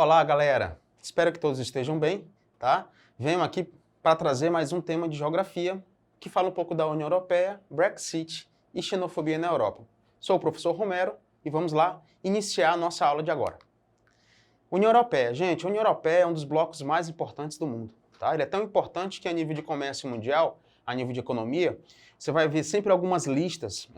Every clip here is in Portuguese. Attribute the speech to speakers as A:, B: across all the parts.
A: Olá, galera! Espero que todos estejam bem, tá? Venho aqui para trazer mais um tema de geografia que fala um pouco da União Europeia, Brexit e xenofobia na Europa. Sou o professor Romero e vamos lá iniciar a nossa aula de agora. União Europeia. Gente, a União Europeia é um dos blocos mais importantes do mundo, tá? Ele é tão importante que a nível de comércio mundial, a nível de economia, você vai ver sempre algumas listas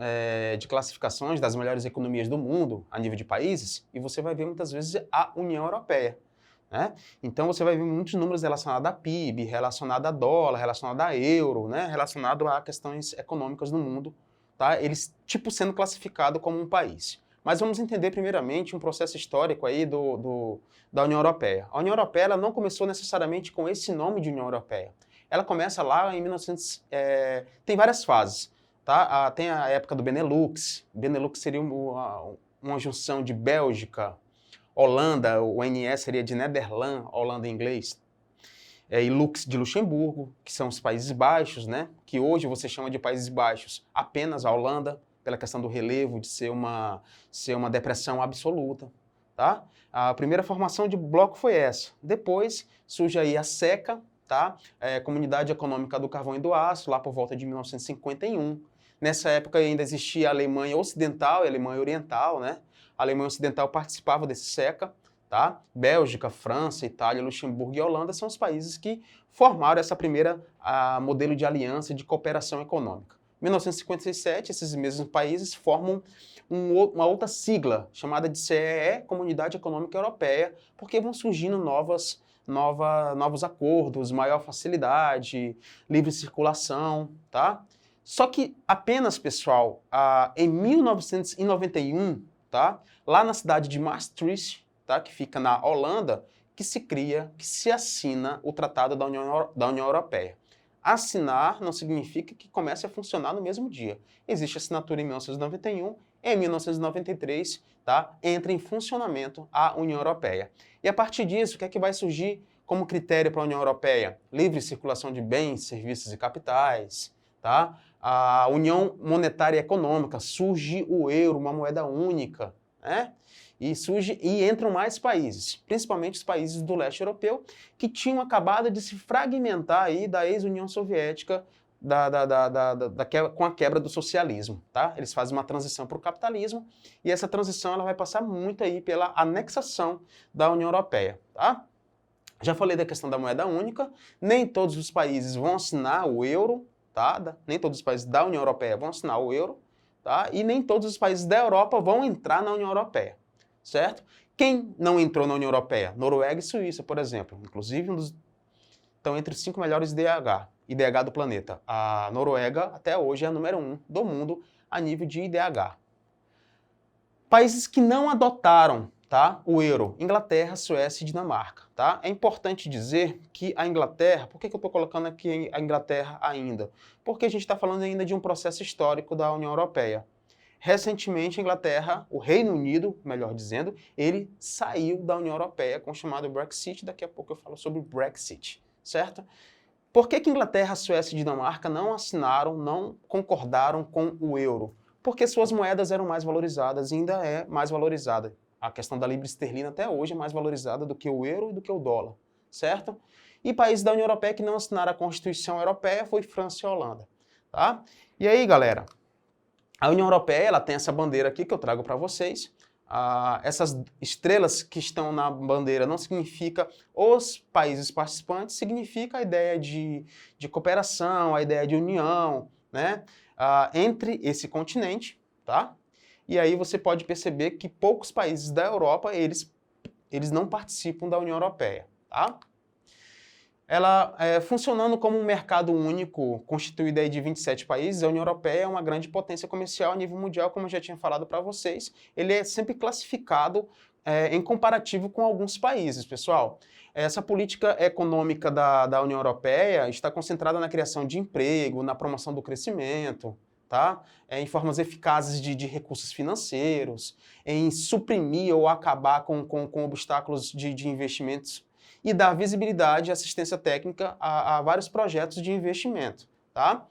A: de classificações das melhores economias do mundo, a nível de países, e você vai ver muitas vezes a União Europeia, né? Então você vai ver muitos números relacionados a PIB, relacionados a dólar, relacionados a euro, né? Relacionado a questões econômicas no mundo, tá? Eles tipo sendo classificados como um país. Mas vamos entender primeiramente um processo histórico aí da União Europeia. A União Europeia ela não começou necessariamente com esse nome de União Europeia. Ela começa lá em 1900, tem várias fases, tá? Tem a época do Benelux. Benelux seria uma junção de Bélgica, Holanda, o NE seria de Nederland, Holanda em inglês, e Lux de Luxemburgo, que são os Países Baixos, né? Que hoje você chama de Países Baixos apenas a Holanda, pela questão do relevo, de ser uma depressão absoluta, tá? A primeira formação de bloco foi essa. Depois surge aí a CECA, tá? Comunidade Econômica do Carvão e do Aço, lá por volta de 1951. Nessa época ainda existia a Alemanha Ocidental e a Alemanha Oriental, né? A Alemanha Ocidental participava desse CECA, tá? Bélgica, França, Itália, Luxemburgo e Holanda são os países que formaram essa primeira modelo de aliança de cooperação econômica. Em 1957, esses mesmos países formam uma outra sigla, chamada de CEE, Comunidade Econômica Europeia, porque vão surgindo novos acordos, maior facilidade, livre circulação, tá? Só que apenas, pessoal, em 1991, tá? Lá na cidade de Maastricht, tá? Que fica na Holanda, que se assina o Tratado da União Europeia. Assinar não significa que comece a funcionar no mesmo dia. Existe assinatura em 1991, em 1993, tá? Entra em funcionamento a União Europeia. E a partir disso, o que é que vai surgir como critério para a União Europeia? Livre circulação de bens, serviços e capitais, tá? A União Monetária e Econômica, surge o euro, uma moeda única, né? E entram mais países, principalmente os países do leste europeu, que tinham acabado de se fragmentar aí da ex-União Soviética com a quebra do socialismo, tá? Eles fazem uma transição para o capitalismo e essa transição ela vai passar muito aí pela anexação da União Europeia, tá? Já falei da questão da moeda única, nem todos os países vão assinar o euro, tá? Nem todos os países da União Europeia vão assinar o euro, tá? E nem todos os países da Europa vão entrar na União Europeia. Certo? Quem não entrou na União Europeia? Noruega e Suíça, por exemplo. Inclusive, estão entre os 5 melhores IDH do planeta. A Noruega, até hoje, é a número 1 do mundo a nível de IDH. Países que não adotaram, tá, o euro: Inglaterra, Suécia e Dinamarca. Tá? É importante dizer que a Inglaterra... Por que eu estou colocando aqui a Inglaterra ainda? Porque a gente está falando ainda de um processo histórico da União Europeia. Recentemente, a Inglaterra, o Reino Unido, melhor dizendo, ele saiu da União Europeia com o chamado Brexit. Daqui a pouco eu falo sobre o Brexit, certo? Por que Inglaterra, Suécia e Dinamarca não assinaram, não concordaram com o euro? Porque suas moedas eram mais valorizadas e ainda é mais valorizada. A questão da libra esterlina até hoje é mais valorizada do que o euro e do que o dólar, certo? E países da União Europeia que não assinaram a Constituição Europeia foi França e Holanda, tá? E aí, galera? A União Europeia ela tem essa bandeira aqui que eu trago para vocês. Essas estrelas que estão na bandeira não significa os países participantes, significa a ideia de cooperação, a ideia de união, né, entre esse continente, tá? E aí você pode perceber que poucos países da Europa, eles não participam da União Europeia, tá? Ela, funcionando como um mercado único, constituído aí de 27 países, a União Europeia é uma grande potência comercial a nível mundial, como eu já tinha falado para vocês. Ele é sempre classificado em comparativo com alguns países, pessoal. Essa política econômica da União Europeia está concentrada na criação de emprego, na promoção do crescimento, tá? Em formas eficazes de recursos financeiros, em suprimir ou acabar com obstáculos de investimentos e dar visibilidade e assistência técnica a vários projetos de investimento, tá?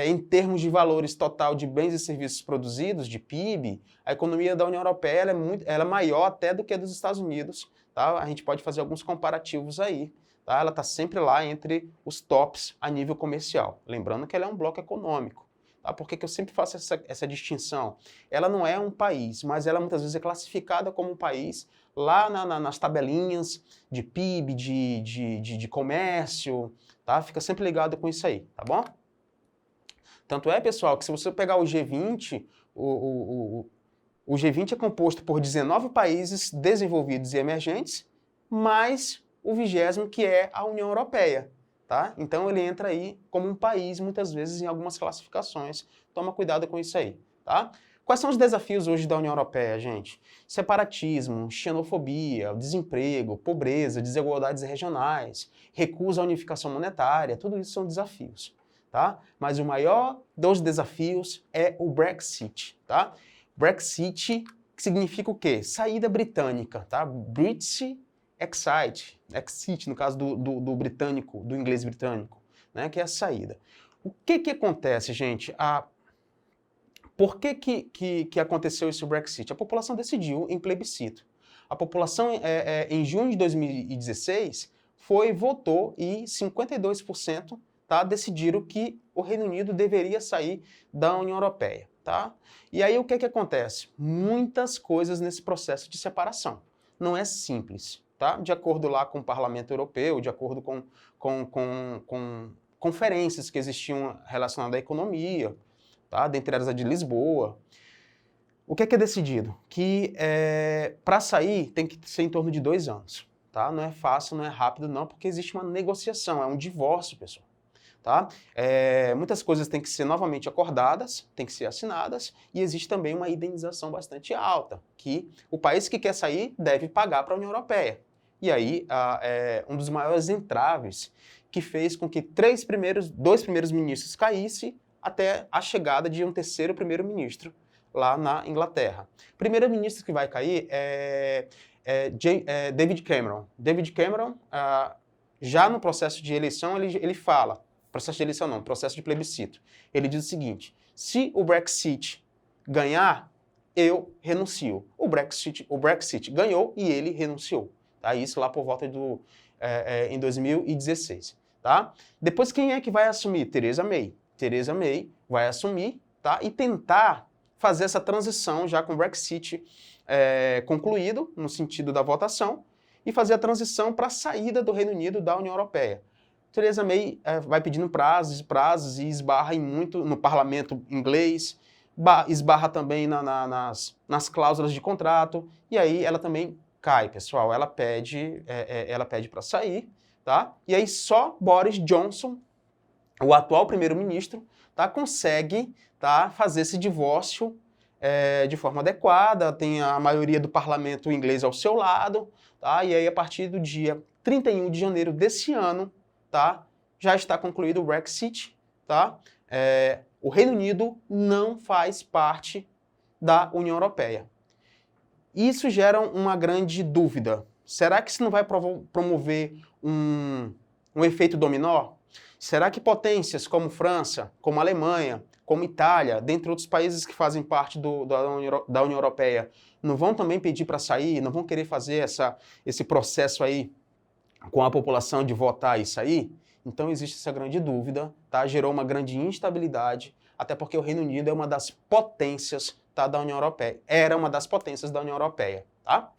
A: em termos de valores total de bens e serviços produzidos, de PIB, a economia da União Europeia ela é maior até do que a dos Estados Unidos. Tá? A gente pode fazer alguns comparativos aí. Tá? Ela está sempre lá entre os tops a nível comercial. Lembrando que ela é um bloco econômico. Tá? Por que eu sempre faço essa distinção? Ela não é um país, mas ela muitas vezes é classificada como um país lá nas tabelinhas de PIB, de comércio. Tá? Fica sempre ligado com isso aí, tá bom? Tanto é, pessoal, que se você pegar o G20, o G20 é composto por 19 países desenvolvidos e emergentes, mais o 20º, que é a União Europeia. Tá? Então ele entra aí como um país, muitas vezes, em algumas classificações. Toma cuidado com isso aí. Tá? Quais são os desafios hoje da União Europeia, gente? Separatismo, xenofobia, desemprego, pobreza, desigualdades regionais, recusa à unificação monetária, tudo isso são desafios. Tá? Mas o maior dos desafios é o Brexit. Tá? Brexit significa o quê? Saída britânica. Tá? British Exit, no caso do britânico, do inglês britânico, né? Que é a saída. O que acontece, gente? Por que aconteceu esse Brexit? A população decidiu em plebiscito. A população, em junho de 2016, votou e 52%, tá, decidiram que o Reino Unido deveria sair da União Europeia. Tá? E aí o que acontece? Muitas coisas nesse processo de separação. Não é simples. Tá? De acordo lá com o Parlamento Europeu, de acordo com conferências que existiam relacionadas à economia, tá? Dentre elas a de Lisboa. O que é decidido? Que para sair tem que ser em torno de 2 anos. Tá? Não é fácil, não é rápido não, porque existe uma negociação, é um divórcio, pessoal. Tá? Muitas coisas têm que ser novamente acordadas, têm que ser assinadas, e existe também uma indenização bastante alta, que o país que quer sair deve pagar para a União Europeia. E aí, um dos maiores entraves que fez com que 2 primeiros ministros caíssem até a chegada de um terceiro primeiro-ministro lá na Inglaterra. O primeiro-ministro que vai cair é David Cameron. David Cameron, já no processo de eleição, ele fala, processo de eleição não, processo de plebiscito, ele diz o seguinte: se o Brexit ganhar, eu renuncio. O Brexit ganhou e ele renunciou. Tá? Isso lá por volta em 2016. Tá? Depois, quem é que vai assumir? Theresa May. Theresa May vai assumir, tá? E tentar fazer essa transição já com o Brexit concluído, no sentido da votação, e fazer a transição para a saída do Reino Unido da União Europeia. Theresa May vai pedindo prazos e esbarra em muito no parlamento inglês, esbarra também nas cláusulas de contrato, e aí ela também cai, pessoal. Ela pede para sair, tá? E aí só Boris Johnson, o atual primeiro-ministro, tá, consegue, tá, fazer esse divórcio de forma adequada, tem a maioria do parlamento inglês ao seu lado, tá? E aí a partir do dia 31 de janeiro desse ano, tá, já está concluído o Brexit, tá? O Reino Unido não faz parte da União Europeia. Isso gera uma grande dúvida. Será que isso não vai promover um efeito dominó? Será que potências como França, como Alemanha, como Itália, dentre outros países que fazem parte da União Europeia, não vão também pedir para sair, não vão querer fazer esse processo aí com a população de votar e sair? Então existe essa grande dúvida, tá? Gerou uma grande instabilidade, até porque o Reino Unido é uma das potências, tá, da União Europeia. Era uma das potências da União Europeia, tá?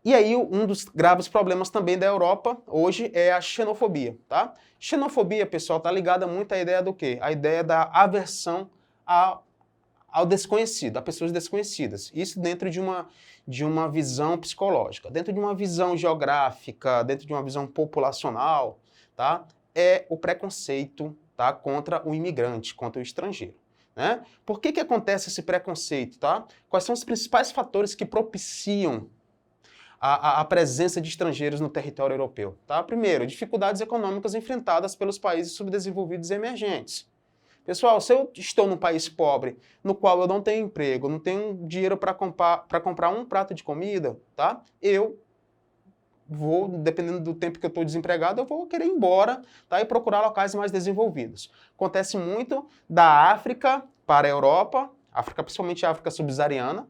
A: E aí, um dos graves problemas também da Europa hoje é a xenofobia, tá? Xenofobia, pessoal, tá ligada muito à ideia do quê? A ideia da aversão ao desconhecido, a pessoas desconhecidas. Isso dentro de uma visão psicológica. Dentro de uma visão geográfica, dentro de uma visão populacional, tá? É o preconceito, tá, contra o imigrante, contra o estrangeiro. Né? Por que acontece esse preconceito? Tá? Quais são os principais fatores que propiciam a presença de estrangeiros no território europeu? Tá? Primeiro, dificuldades econômicas enfrentadas pelos países subdesenvolvidos e emergentes. Pessoal, se eu estou num país pobre, no qual eu não tenho emprego, não tenho dinheiro para comprar um prato de comida, tá? Eu vou, dependendo do tempo que eu estou desempregado, eu vou querer ir embora, tá? E procurar locais mais desenvolvidos. Acontece muito da África para a Europa, África, principalmente a África subsaariana,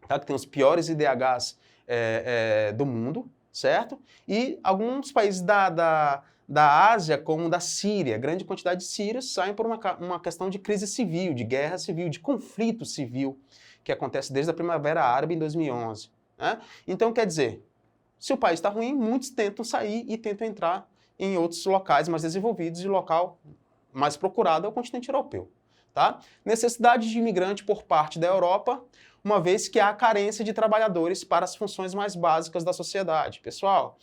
A: tá? Que tem os piores IDHs do mundo, certo? E alguns países da Ásia, como da Síria, grande quantidade de sírios saem por uma questão de crise civil, de guerra civil, de conflito civil, que acontece desde a Primavera Árabe em 2011. Né? Então, quer dizer, se o país está ruim, muitos tentam sair e tentam entrar em outros locais mais desenvolvidos, e o local mais procurado é o continente europeu. Tá? Necessidade de imigrante por parte da Europa, uma vez que há carência de trabalhadores para as funções mais básicas da sociedade. Pessoal,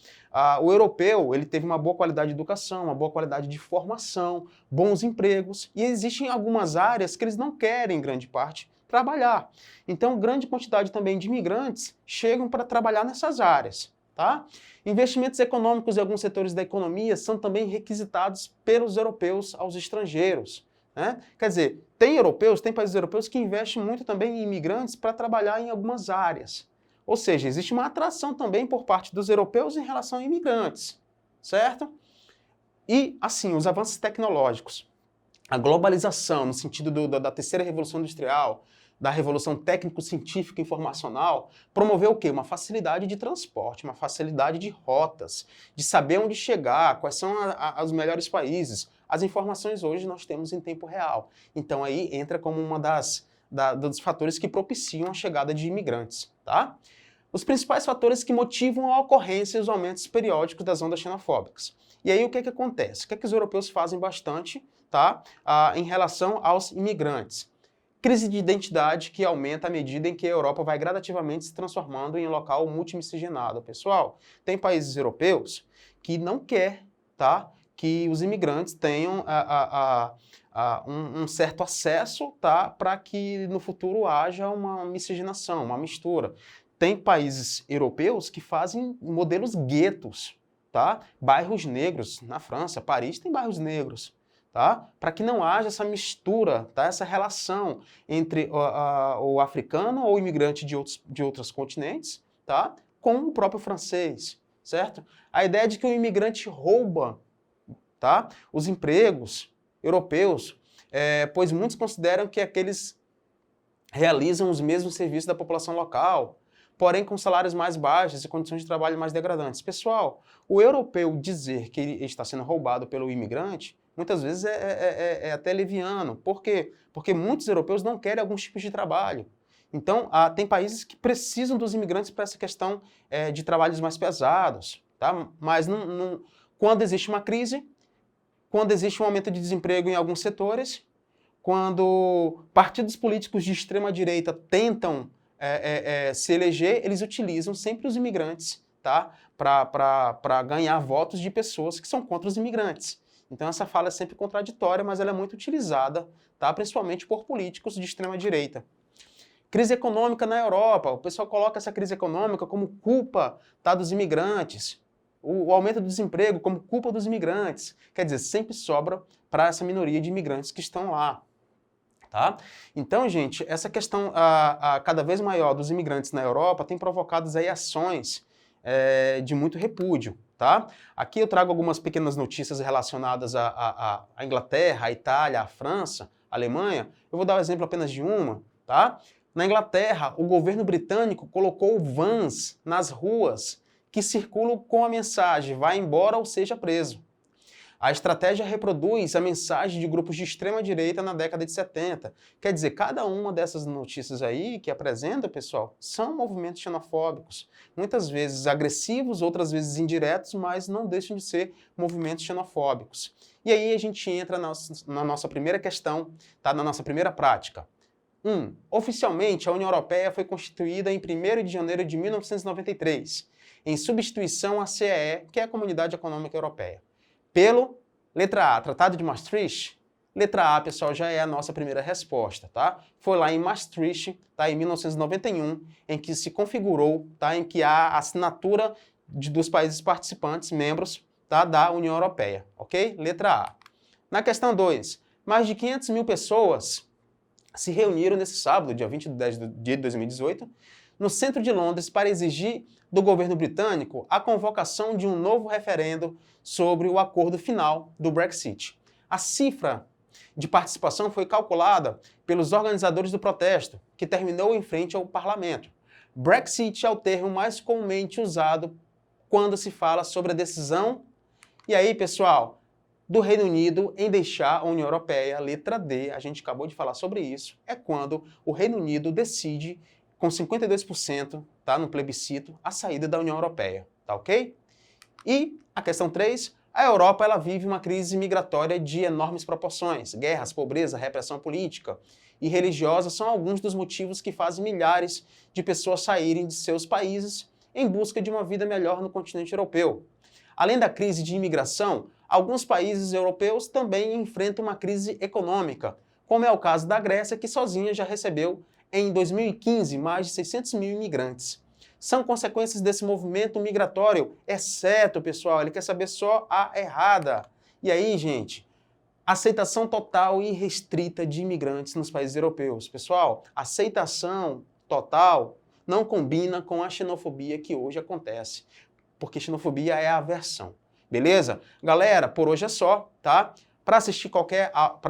A: o europeu ele teve uma boa qualidade de educação, uma boa qualidade de formação, bons empregos, e existem algumas áreas que eles não querem, em grande parte, trabalhar. Então, grande quantidade também de imigrantes chegam para trabalhar nessas áreas. Tá? Investimentos econômicos em alguns setores da economia são também requisitados pelos europeus aos estrangeiros. Né? Quer dizer, tem países europeus que investem muito também em imigrantes para trabalhar em algumas áreas. Ou seja, existe uma atração também por parte dos europeus em relação a imigrantes, certo? E, assim, os avanços tecnológicos, a globalização no sentido da terceira revolução industrial, da revolução técnico-científica informacional, promoveu o quê? Uma facilidade de transporte, uma facilidade de rotas, de saber onde chegar, quais são os melhores países. As informações hoje nós temos em tempo real. Então aí entra como uma dos fatores que propiciam a chegada de imigrantes. Tá? Os principais fatores que motivam a ocorrência e os aumentos periódicos das ondas xenofóbicas. E aí o que acontece? O que os europeus fazem bastante, tá? Em relação aos imigrantes? Crise de identidade que aumenta à medida em que a Europa vai gradativamente se transformando em um local multimiscigenado. Pessoal, tem países europeus que não quer, tá, que os imigrantes tenham um certo acesso, tá, para que no futuro haja uma miscigenação, uma mistura. Tem países europeus que fazem modelos guetos, tá? Bairros negros. Na França, Paris tem bairros negros. Tá? Para que não haja essa mistura, tá? Essa relação entre o africano ou o imigrante de outros continentes, tá? Com o próprio francês, certo? A ideia de que o imigrante rouba, tá? Os empregos europeus, pois muitos consideram que aqueles realizam os mesmos serviços da população local, porém com salários mais baixos e condições de trabalho mais degradantes. Pessoal, o europeu dizer que ele está sendo roubado pelo imigrante muitas vezes é até leviano. Por quê? Porque muitos europeus não querem alguns tipos de trabalho. Então, tem países que precisam dos imigrantes para essa questão de trabalhos mais pesados. Tá? Mas quando existe uma crise, quando existe um aumento de desemprego em alguns setores, quando partidos políticos de extrema-direita tentam se eleger, eles utilizam sempre os imigrantes, tá? Para ganhar votos de pessoas que são contra os imigrantes. Então essa fala é sempre contraditória, mas ela é muito utilizada, tá? Principalmente por políticos de extrema-direita. Crise econômica na Europa. O pessoal coloca essa crise econômica como culpa, tá, dos imigrantes. O aumento do desemprego como culpa dos imigrantes. Quer dizer, sempre sobra para essa minoria de imigrantes que estão lá. Tá? Então, gente, essa questão cada vez maior dos imigrantes na Europa tem provocado aí ações de muito repúdio. Tá? Aqui eu trago algumas pequenas notícias relacionadas à Inglaterra, à Itália, à França, à Alemanha. Eu vou dar o exemplo apenas de uma. Tá? Na Inglaterra, o governo britânico colocou vans nas ruas que circulam com a mensagem "vá embora ou seja preso". A estratégia reproduz a mensagem de grupos de extrema-direita na década de 70. Quer dizer, cada uma dessas notícias aí que apresenta, pessoal, são movimentos xenofóbicos. Muitas vezes agressivos, outras vezes indiretos, mas não deixam de ser movimentos xenofóbicos. E aí a gente entra na nossa primeira questão, tá? Na nossa primeira prática. Oficialmente, a União Europeia foi constituída em 1º de janeiro de 1993, em substituição à CEE, que é a Comunidade Econômica Europeia. Pelo, letra A, Tratado de Maastricht. Letra A, pessoal, já é a nossa primeira resposta, tá? Foi lá em Maastricht, tá, em 1991, em que se configurou, tá, em que há a assinatura dos países participantes, membros, tá, da União Europeia, ok? Letra A. Na questão 2, mais de 500 mil pessoas se reuniram nesse sábado, dia 20 de 10 de 2018, no centro de Londres para exigir do governo britânico a convocação de um novo referendo sobre o acordo final do Brexit. A cifra de participação foi calculada pelos organizadores do protesto, que terminou em frente ao parlamento. Brexit é o termo mais comumente usado quando se fala sobre a decisão, e aí, pessoal, do Reino Unido em deixar a União Europeia, letra D, a gente acabou de falar sobre isso, é quando o Reino Unido decide, com 52%, tá, no plebiscito, a saída da União Europeia, tá ok? E a questão 3, a Europa ela vive uma crise migratória de enormes proporções. Guerras, pobreza, repressão política e religiosa são alguns dos motivos que fazem milhares de pessoas saírem de seus países em busca de uma vida melhor no continente europeu. Além da crise de imigração, alguns países europeus também enfrentam uma crise econômica, como é o caso da Grécia, que sozinha já recebeu, em 2015, mais de 600 mil imigrantes. São consequências desse movimento migratório, exceto, pessoal, ele quer saber só a errada. E aí, gente, aceitação total e irrestrita de imigrantes nos países europeus. Pessoal, aceitação total não combina com a xenofobia que hoje acontece, porque xenofobia é aversão. Beleza? Galera, por hoje é só, tá? Para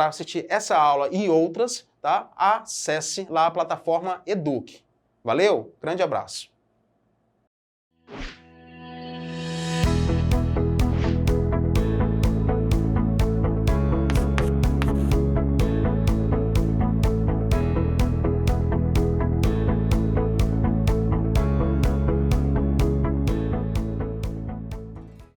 A: assistir essa aula e outras, tá? Acesse lá a plataforma Eduque. Valeu? Grande abraço.